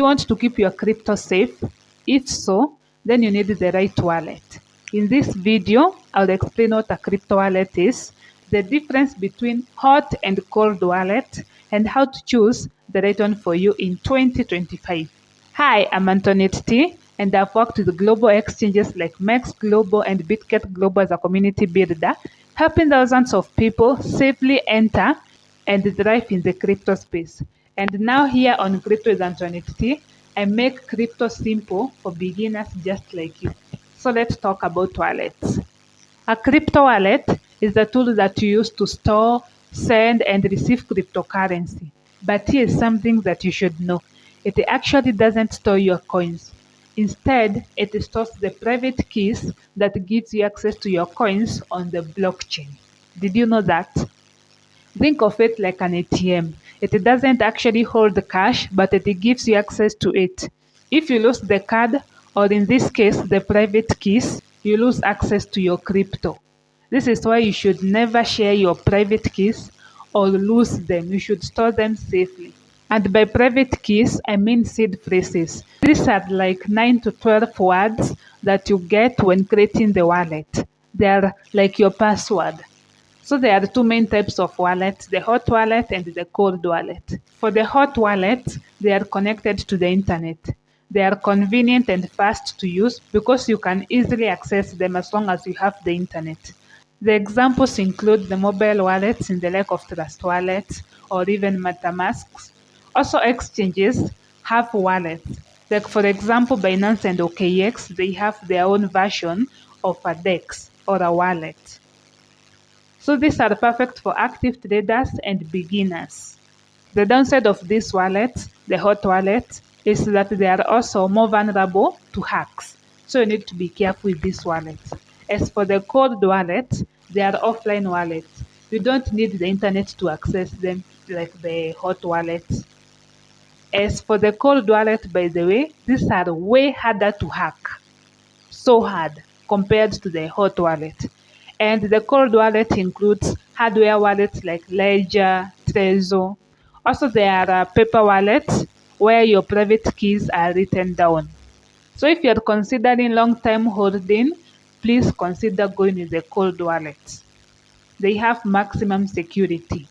want to keep your crypto safe? If so, then you need the right wallet. In this video, I'll explain what a crypto wallet is, the difference between hot and cold wallet, and how to choose the right one for you in 2025. Hi, I'm Antoniette Tee, and I've worked with global exchanges like MEXC Global and Bitget Global as a community builder, helping thousands of people safely enter and thrive in the crypto space. And now here on Crypto with Antoniette Tee, I make crypto simple for beginners just like you. So let's talk about wallets. A crypto wallet is the tool that you use to store, send, and receive cryptocurrency. But here's something that you should know. It actually doesn't store your coins. Instead, it stores the private keys that gives you access to your coins on the blockchain. Did you know that? Think of it like an ATM. It doesn't actually hold the cash, but it gives you access to it. If you lose the card, or in this case, the private keys, you lose access to your crypto. This is why you should never share your private keys or lose them. You should store them safely. And by private keys, I mean seed phrases. These are like 9 to 12 words that you get when creating the wallet. They are like your password. So there are two main types of wallets, the hot wallet and the cold wallet. For the hot wallet, they are connected to the internet. They are convenient and fast to use because you can easily access them as long as you have the internet. The examples include the mobile wallets in the like of Trust Wallet or even MetaMasks. Also, exchanges have wallets. Like for example, Binance and OKX, they have their own version of a DEX or a wallet. So these are perfect for active traders and beginners. The downside of this wallet, the hot wallet, is that they are also more vulnerable to hacks. So you need to be careful with this wallet. As for the cold wallet, they are offline wallets. You don't need the internet to access them like the hot wallet. As for the cold wallet, by the way, these are way harder to hack. So hard compared to the hot wallet. And the cold wallet includes hardware wallets like Ledger, Trezor. Also, there are paper wallets where your private keys are written down. So if you're considering long-time holding, please consider going with the cold wallet. They have maximum security.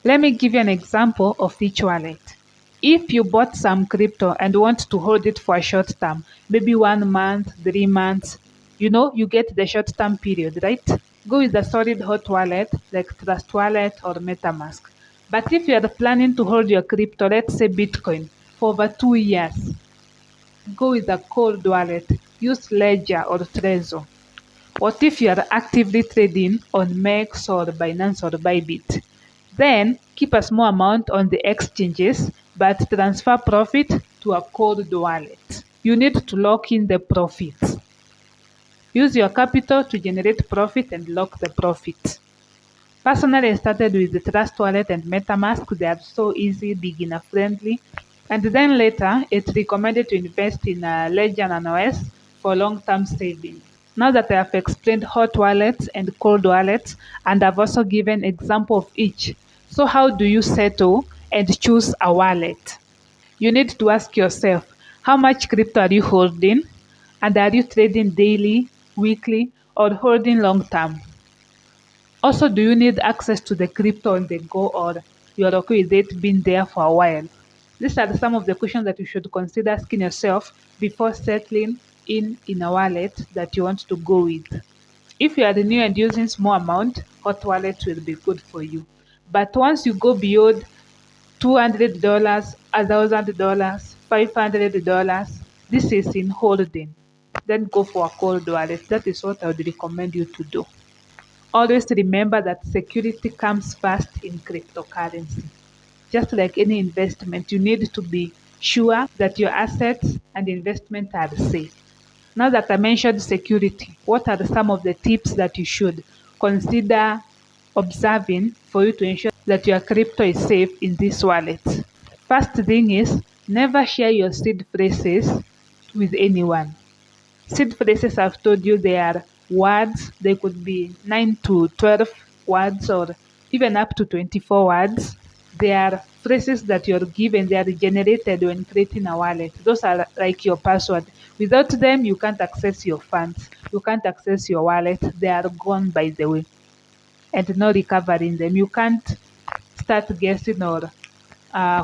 Let me give you an example of each wallet. If you bought some crypto and want to hold it for a short term, maybe 1 month, 3 months, you get the short term period, right? Go with a solid hot wallet like Trust Wallet or MetaMask. But if you are planning to hold your crypto, let's say Bitcoin, for over 2 years, go with a cold wallet. Use Ledger or Trezor. What if you are actively trading on MEXC or Binance or Bybit? Then keep a small amount on the exchanges, but transfer profit to a cold wallet. You need to lock in the profits. Use your capital to generate profit and lock the profit. Personally, I started with the Trust Wallet and MetaMask. They are so easy, beginner friendly. And then later, it's recommended to invest in a Ledger and OS for long-term saving. Now that I have explained hot wallets and cold wallets, and I've also given example of each. So how do you settle and choose a wallet? You need to ask yourself, how much crypto are you holding? And are you trading daily, weekly, or holding long term? Also, do you need access to the crypto on the go, or you're okay with it being there for a while? These are some of the questions that you should consider asking yourself before settling in a wallet that you want to go with. If you are new and using small amount, hot wallet will be good for you. But once you go beyond $200, $1,000, $500, this is in holding. Then go for a cold wallet. That is what I would recommend you to do. Always remember that security comes first in cryptocurrency. Just like any investment, you need to be sure that your assets and investment are safe. Now that I mentioned security, what are some of the tips that you should consider observing for you to ensure that your crypto is safe in this wallet? First thing is, never share your seed phrases with anyone. Seed phrases, I've told you, they are words. They could be 9 to 12 words or even up to 24 words. They are phrases that you're given, they are generated when creating a wallet. Those are like your password. Without them, you can't access your funds. You can't access your wallet. They are gone, by the way, and no recovering them. You can't start guessing or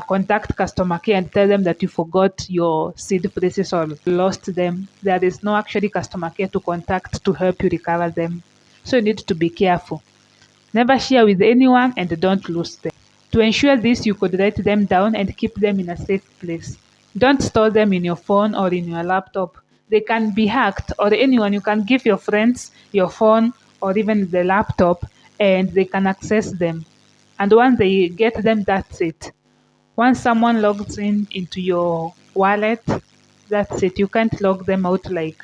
contact customer care and tell them that you forgot your seed phrases or lost them. There is no actually customer care to contact to help you recover them. So you need to be careful. Never share with anyone and don't lose them. To ensure this, you could write them down and keep them in a safe place. Don't store them in your phone or in your laptop. They can be hacked, or anyone, you can give your friends your phone or even the laptop and they can access them. And once they get them, that's it. Once someone logs in into your wallet, that's it. You can't log them out like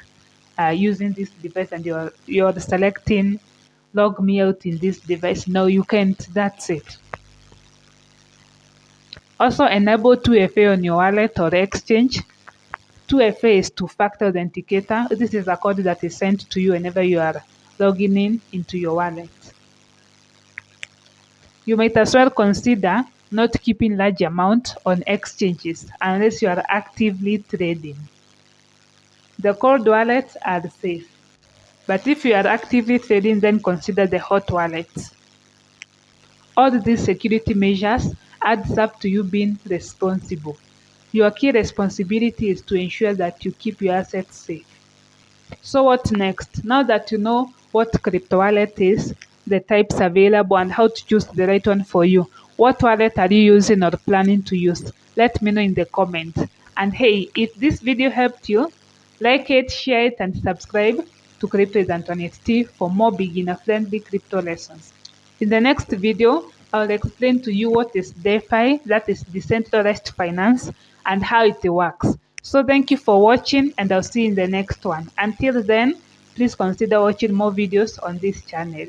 using this device and you're selecting log me out in this device. No, you can't. That's it. Also enable 2FA on your wallet or exchange. 2FA is two-factor authenticator. This is a code that is sent to you whenever you are logging in into your wallet. You might as well consider not keeping large amount on exchanges unless you are actively trading. The cold wallets are safe, but if you are actively trading, then consider the hot wallets. All these security measures adds up to you being responsible. Your key responsibility is to ensure that you keep your assets safe. So what next? Now that you know what crypto wallet is, the types available, and how to choose the right one for you, what wallet are you using or planning to use? Let me know in the comments. And hey, if this video helped you, like it, share it, and subscribe to Crypto with Antoniette Tee for more beginner-friendly crypto lessons. In the next video, I'll explain to you what is DeFi, that is decentralized finance, and how it works. So thank you for watching and I'll see you in the next one. Until then, please consider watching more videos on this channel.